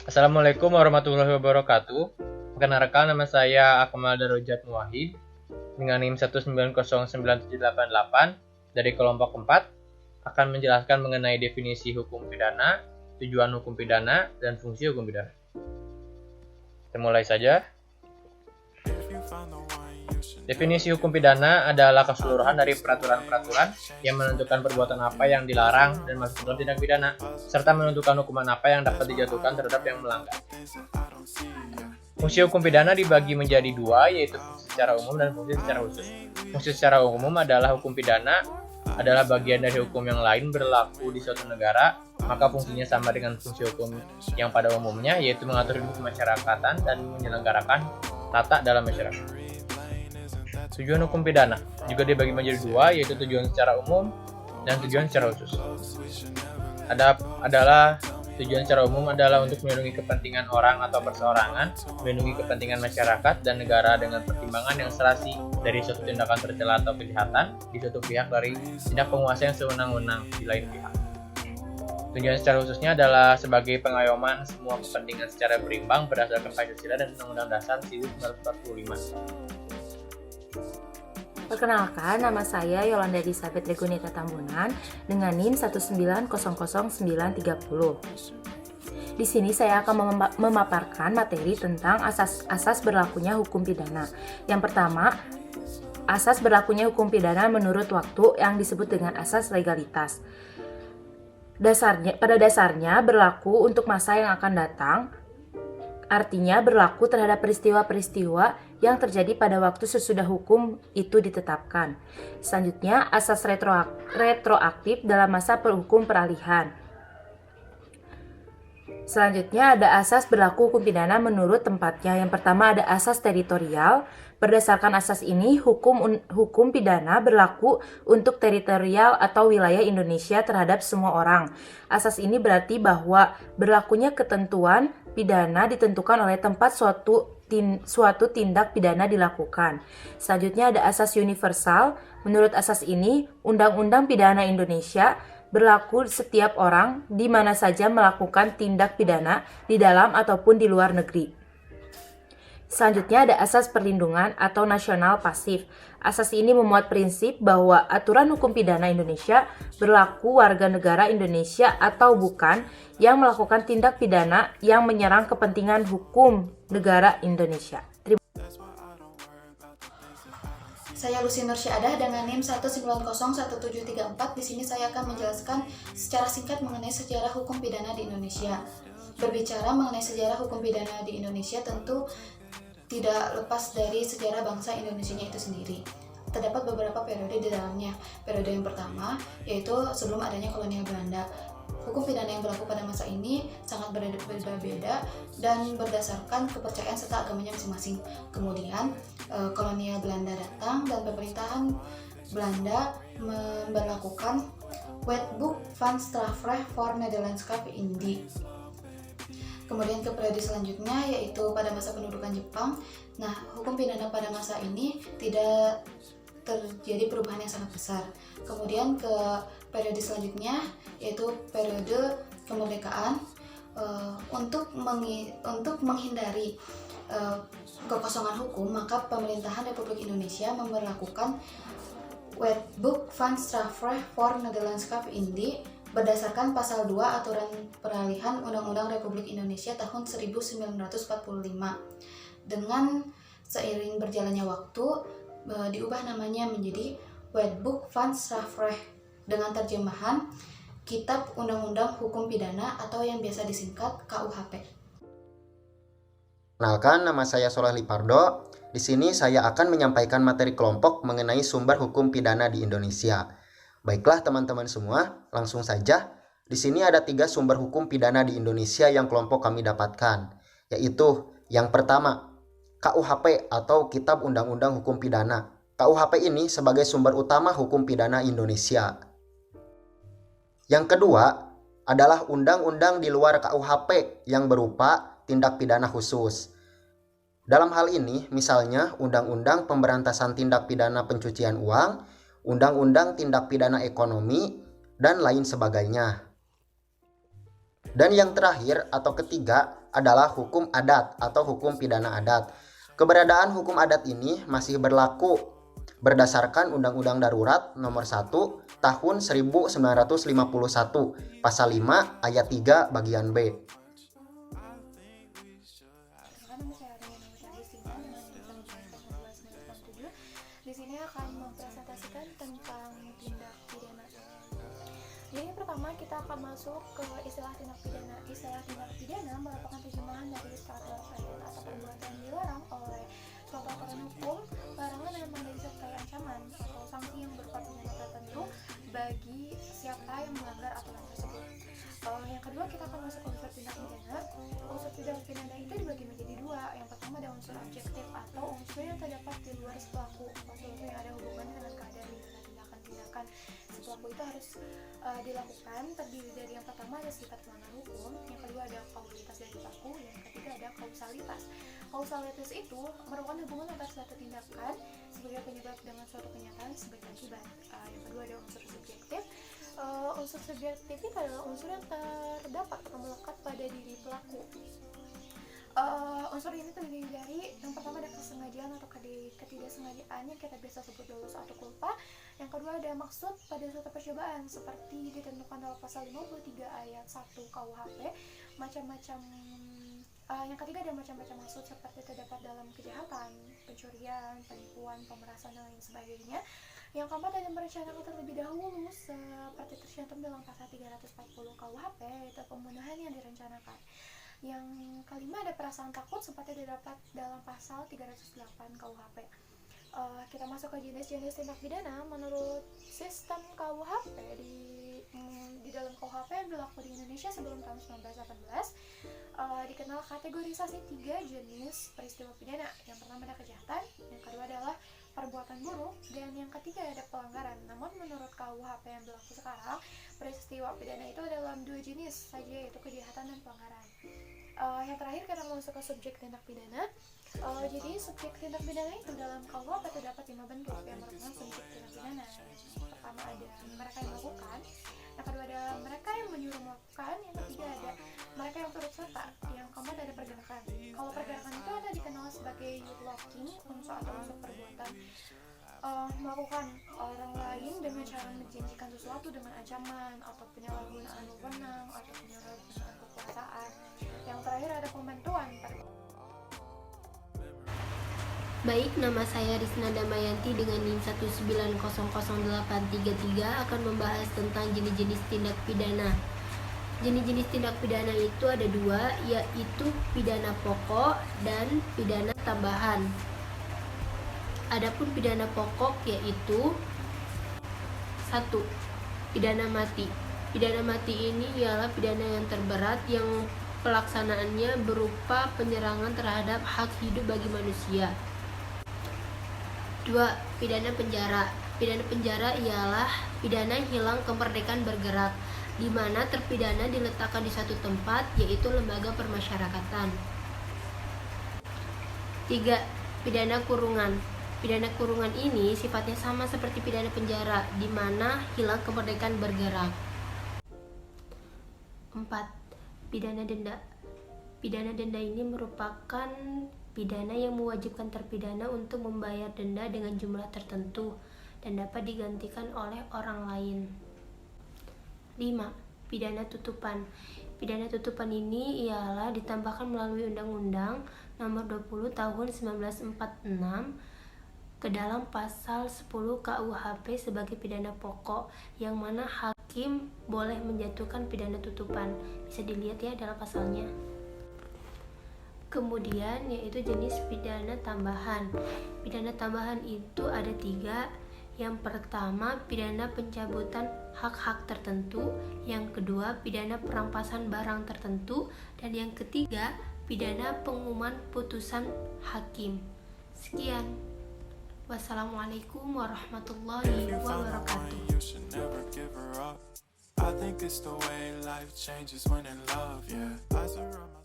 Assalamualaikum warahmatullahi wabarakatuh. Perkenalkan, nama saya Akmal Darujat Muwahid dengan NIM 1909788 dari kelompok 4 akan menjelaskan mengenai definisi hukum pidana, tujuan hukum pidana, dan fungsi hukum pidana. Kita mulai saja. Definisi hukum pidana adalah keseluruhan dari peraturan-peraturan yang menentukan perbuatan apa yang dilarang dan masuk dalam tindak pidana, serta menentukan hukuman apa yang dapat dijatuhkan terhadap yang melanggar. Fungsi hukum pidana dibagi menjadi dua, yaitu fungsi secara umum dan fungsi secara khusus. Fungsi secara umum adalah hukum pidana adalah bagian dari hukum yang lain berlaku di suatu negara, maka fungsinya sama dengan fungsi hukum yang pada umumnya, yaitu mengatur ilmu kemasyarakatan dan menyelenggarakan tata dalam masyarakat. Tujuan hukum pidana juga dibagi menjadi dua, yaitu tujuan secara umum dan tujuan secara khusus. Tujuan secara umum adalah untuk melindungi kepentingan orang atau perseorangan, melindungi kepentingan masyarakat dan negara dengan pertimbangan yang serasi dari suatu tindakan tercela atau kejahatan di suatu pihak dari tindak penguasa yang sewenang-wenang di lain pihak. Tujuan secara khususnya adalah sebagai pengayoman semua kepentingan secara berimbang berdasarkan Pancasila dan Undang-Undang Dasar 1945. Perkenalkan, nama saya Yolanda Elizabeth Regunita Tambunan dengan NIM 1900930. Di sini saya akan memaparkan materi tentang asas berlakunya hukum pidana. Yang pertama, asas berlakunya hukum pidana menurut waktu yang disebut dengan asas legalitas. Pada dasarnya berlaku untuk masa yang akan datang, artinya berlaku terhadap peristiwa-peristiwa yang terjadi pada waktu sesudah hukum itu ditetapkan. Selanjutnya, asas retroaktif dalam masa hukum peralihan. Selanjutnya ada asas berlaku hukum pidana menurut tempatnya. Yang pertama ada asas teritorial. Berdasarkan asas ini, hukum pidana berlaku untuk teritorial atau wilayah Indonesia terhadap semua orang. Asas ini berarti bahwa berlakunya ketentuan pidana ditentukan oleh tempat suatu tindak pidana dilakukan. Selanjutnya ada asas universal. Menurut asas ini, Undang-Undang Pidana Indonesia berlaku setiap orang di mana saja melakukan tindak pidana di dalam ataupun di luar negeri. Selanjutnya ada asas perlindungan atau nasional pasif. Asas ini memuat prinsip bahwa aturan hukum pidana Indonesia berlaku warga negara Indonesia atau bukan yang melakukan tindak pidana yang menyerang kepentingan hukum negara Indonesia. Saya Lucy Nursyadah dengan NIM 1901734. Di sini saya akan menjelaskan secara singkat mengenai sejarah hukum pidana di Indonesia. Berbicara mengenai sejarah hukum pidana di Indonesia tentu tidak lepas dari sejarah bangsa Indonesia itu sendiri. Terdapat beberapa periode di dalamnya. Periode yang pertama yaitu sebelum adanya kolonial Belanda. Hukum pidana yang berlaku pada masa ini sangat berbeda-beda dan berdasarkan kepercayaan serta agamanya masing-masing. Kemudian kolonial Belanda datang dan pemerintahan Belanda memberlakukan Wetboek van Strafrecht voor Nederlandschap Indie. Kemudian ke periode selanjutnya yaitu pada masa pendudukan Jepang. Nah, hukum pidana pada masa ini tidak terjadi perubahan yang sangat besar. Kemudian ke periode selanjutnya yaitu periode kemerdekaan. Untuk menghindari kekosongan hukum, maka pemerintahan Republik Indonesia memberlakukan Wetboek van Strafrecht voor Nederlandschap Indie berdasarkan pasal 2 aturan peralihan Undang-Undang Republik Indonesia tahun 1945. Dengan seiring berjalannya waktu, diubah namanya menjadi Wetboek van Strafrecht dengan terjemahan Kitab Undang-Undang Hukum Pidana atau yang biasa disingkat KUHP. Kenalkan, nama saya Soleh Lipardo. Di sini saya akan menyampaikan materi kelompok mengenai sumber hukum pidana di Indonesia. Baiklah teman-teman semua, langsung saja. Di sini ada 3 sumber hukum pidana di Indonesia yang kelompok kami dapatkan, yaitu yang pertama, KUHP atau Kitab Undang-Undang Hukum Pidana. KUHP ini sebagai sumber utama hukum pidana Indonesia. Yang kedua adalah undang-undang di luar KUHP yang berupa tindak pidana khusus. Dalam hal ini, misalnya Undang-Undang Pemberantasan Tindak Pidana Pencucian Uang, Undang-Undang Tindak Pidana Ekonomi, dan lain sebagainya. Dan yang terakhir atau ketiga adalah hukum adat atau hukum pidana adat. Keberadaan hukum adat ini masih berlaku berdasarkan Undang-Undang Darurat Nomor 1 Tahun 1951 Pasal 5 Ayat 3 Bagian B. Di sini akan mempresentasikan tentang tindak pidana. Jadi pertama kita akan masuk ke istilah tindak pidana. Istilah tindak pidana merupakan terjemahan dari status ayat atau perbuatan dilarang oleh suatu aturan hukum, larangan yang disertai ancaman atau sanksi yang berupa pidana tertentu bagi siapa yang melanggar aturan tersebut. Yang kedua kita akan masuk ke unsur tindak pidana. Unsur tindak pidana itu dibagi menjadi dua. Yang pertama ada unsur objektif atau unsur yang terdapat di luar si pelaku, yaitu yang ada hubungannya dengan keadaan di mana tindakan si pelaku itu harus dilakukan. Terdiri dari yang pertama ada sifat melanggar hukum, yang kedua ada kaulitas dari pelaku, yang ketiga ada kausalitas. Kausalitas itu merupakan hubungan antara suatu tindakan sebagai penyebab dengan suatu kenyataan sebagai akibat. Yang kedua ada unsur subjektif. Unsur subjektif itu adalah unsur yang terdapat atau melekat pada diri pelaku. Unsur ini terdiri dari yang pertama ada kesengajaan atau ketidaksengajaan yang kita biasa sebut dosa atau culpa. Yang kedua ada maksud pada suatu percobaan seperti ditentukan dalam pasal 53 ayat 1 KUHP. Yang ketiga ada macam-macam maksud seperti terdapat dalam kejahatan, pencurian, penipuan, pemerasan dan lain sebagainya. Yang keempat ada merencanakan terlebih dahulu seperti tercantum dalam pasal 340 KUHP, yaitu pembunuhan yang direncanakan. Yang kelima ada perasaan takut seperti terdapat dalam pasal 308 KUHP. Kita masuk ke jenis-jenis tindak pidana. Menurut sistem KUHP di dalam KUHP yang berlaku di Indonesia sebelum tahun 1918 dikenal kategorisasi 3 jenis peristiwa pidana. Yang pertama ada kejahatan, yang kedua adalah perbuatan buruk, dan yang ketiga ada pelanggaran. Namun menurut KUHP yang berlaku sekarang, peristiwa pidana itu ada dalam 2 jenis saja, yaitu kejahatan dan pelanggaran. Yang terakhir kita masuk ke subjek tindak pidana. Jadi subjek tindak pidana itu dalam KUHP terdapat 5 bentuk yang merupakan subjek tindak pidana. Yang pertama ada mereka yang melakukan, yang kedua ada mereka yang menyuruh melakukan, yang ketiga ada mereka yang turut serta, yang keempat ada pergerakan. Kalau pergerakan itu ada dikenal sebagai locking, unsur atau unsur perbuatan melakukan orang lain dengan cara menjanjikan sesuatu dengan ancaman atau penyalahgunaan wewenang atau penyalahgunaan kekuasaan. Yang terakhir ada pembantuan. Baik, nama saya Risna Damayanti dengan NIM 1900833 akan membahas tentang jenis-jenis tindak pidana. Jenis-jenis tindak pidana itu ada 2, yaitu pidana pokok dan pidana tambahan. Adapun pidana pokok yaitu 1. Pidana mati. Pidana mati ini ialah pidana yang terberat yang pelaksanaannya berupa penyerangan terhadap hak hidup bagi manusia. 2. Pidana penjara. Pidana penjara ialah pidana hilang kemerdekaan bergerak, di mana terpidana diletakkan di satu tempat, yaitu lembaga permasyarakatan. 3. Pidana kurungan. Pidana kurungan ini sifatnya sama seperti pidana penjara, di mana hilang kemerdekaan bergerak. 4. Pidana denda. Pidana denda ini merupakan pidana yang mewajibkan terpidana untuk membayar denda dengan jumlah tertentu dan dapat digantikan oleh orang lain. 5. Pidana tutupan. Pidana tutupan ini ialah ditambahkan melalui Undang-Undang Nomor 20 Tahun 1946 ke dalam pasal 10 KUHP sebagai pidana pokok, yang mana hakim boleh menjatuhkan pidana tutupan. Bisa dilihat ya dalam pasalnya. Kemudian yaitu jenis pidana tambahan. Pidana tambahan itu ada 3. Yang pertama pidana pencabutan hak-hak tertentu, yang kedua pidana perampasan barang tertentu, dan yang ketiga pidana pengumuman putusan hakim. Sekian. Wassalamualaikum warahmatullahi wabarakatuh. I think it's the way life changes when in love, yeah. I surround myself